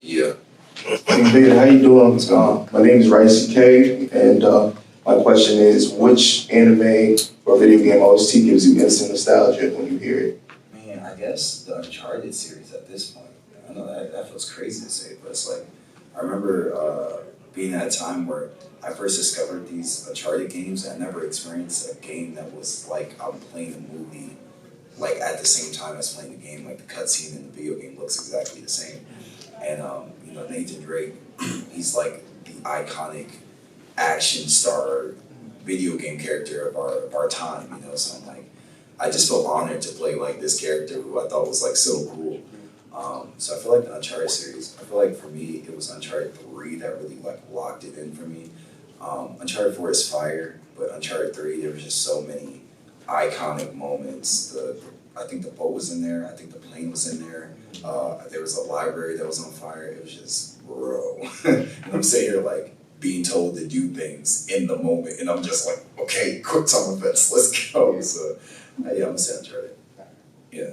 Yeah. Hey, Big, how you doing? My name is Rice K, and my question is, which anime or video game OST gives you instant nostalgia when you hear it? Man, I guess the Uncharted series at this point. I know that feels crazy to say, but it's like I remember being at a time where I first discovered these Uncharted games. I never experienced a game that was like I'm playing a movie like at the same time as playing the game. Like the cutscene in the video game looks exactly the same. And Nathan Drake, he's like the iconic action star video game character of our time, you know. So I'm like, I just felt honored to play like this character who I thought was like so cool. So I feel like the Uncharted series. I feel like for me, it was Uncharted 3 that really like locked it in for me. Uncharted 4 is fire, but Uncharted 3 there was just so many iconic moments. I think the boat was in there. I think the plane was in there. There was a library that was on fire. It was just bro. And I'm sitting here like being told to do things in the moment, and I'm just like, okay, quick time events, let's go. So yeah, I'm gonna say Uncharted. Yeah.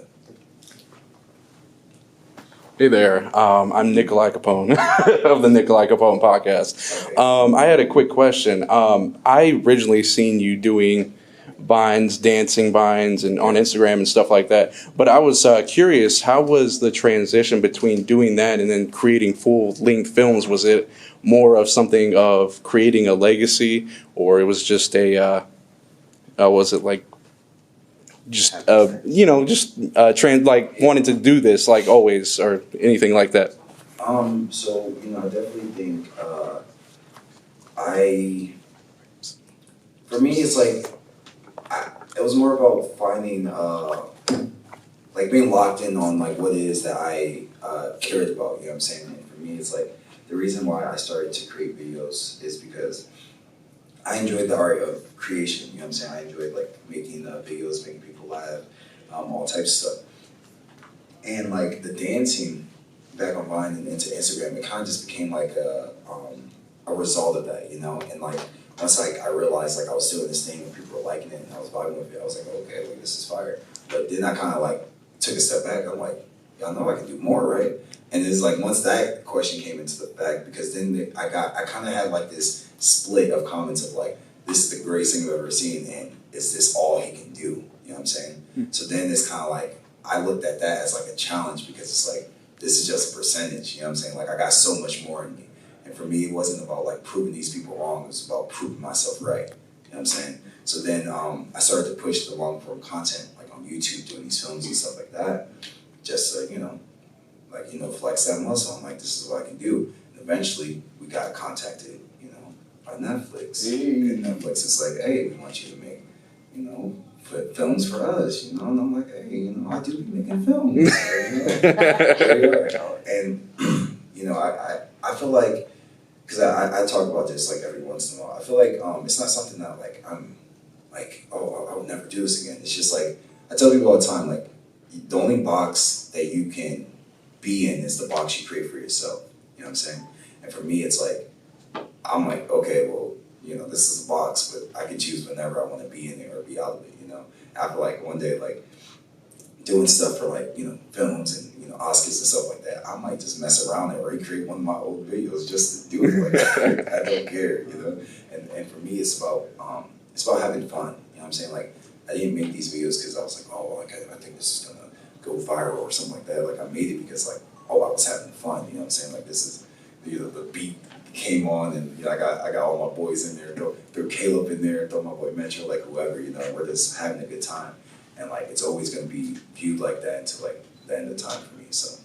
Hey there, I'm Nikolai Capone of the Nikolai Capone podcast. Okay. I had a quick question. I originally seen you doing vines, dancing vines, and on Instagram and stuff like that. But I was curious, how was the transition between doing that and then creating full-length films? Was it more of something of creating a legacy, or it was just was it like like wanting to do this like always or anything like that? So I definitely think I for me it's like it was more about finding like being locked in on like what it is that I cared about. You know what I'm saying? And for me, it's like the reason why I started to create videos is because I enjoyed the art of creation. You know what I'm saying? I enjoyed like making videos, making people laugh, all types of stuff. And like the dancing back on Vine and into Instagram, it kind of just became like a result of that, you know. And like once like I realized like I was doing this thing and people were liking it and I was vibing with it, I was like, okay, like this is fire. But then I kind of like took a step back. I'm like, y'all know I can do more, right? And it's like once that question came into the fact, because then I kind of had like this split of comments of like, this is the greatest thing I've ever seen, and is this all he can do? You know what I'm saying? So then it's kind of like I looked at that as like a challenge because it's like this is just a percentage. You know what I'm saying? Like I got so much more in me, and for me, it wasn't about like proving these people wrong. It was about proving myself right. You know what I'm saying? So then I started to push the long form content like on YouTube, doing these films and stuff like that, just to flex that muscle. I'm like, this is what I can do. And eventually, we got contacted, by Netflix. And Netflix is like, hey, we want you to make, films for us, And I'm like, hey, I do be making films. Here we are. And, I feel like, because I talk about this like every once in a while, I feel like it's not something that like I'm like, oh, I would never do this again. It's just like, I tell people all the time, like, the only box that you can be in is the box you create for yourself. You know what I'm saying? And for me, it's like, I'm like, okay, well, this is a box, but I can choose whenever I want to be in it or be out of it, I feel like one day, like, doing stuff for, like, films and, Oscars and stuff like that, I might just mess around and recreate one of my old videos just to do it. Like, I don't care, And for me, it's about having fun. You know what I'm saying? Like, I didn't make these videos because I was like, oh, like, I think this is gonna go viral or something like that. Like, I made it because, like, oh, I was having fun. You know what I'm saying? Like, this is, the beat came on, and I got all my boys in there. Throw Caleb in there, throw my boy Metro, like whoever. We're just having a good time, and like it's always gonna be viewed like that until like the end of time for me. So